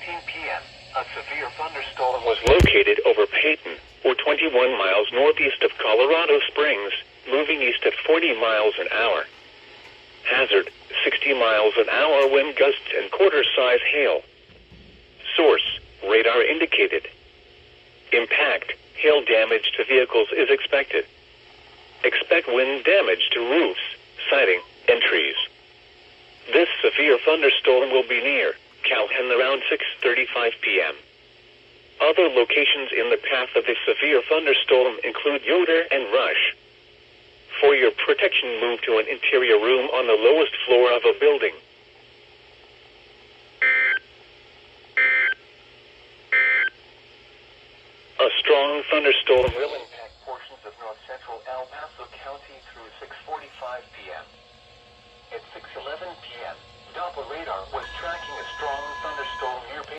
p.m., a severe thunderstorm was located over Peyton, or 21 miles northeast of Colorado Springs, moving east at 40 miles an hour. Hazard, 60 miles an hour wind gusts and quarter-size hail. Source, radar indicated. Impact, hail damage to vehicles is expected. Expect wind damage to roofs, siding, and trees. This severe thunderstorm will be near Calhoun around 6:35 p.m. Other locations in the path of the severe thunderstorm include Yoder and Rush. For your protection, move to an interior room on the lowest floor of a building. A strong thunderstorm will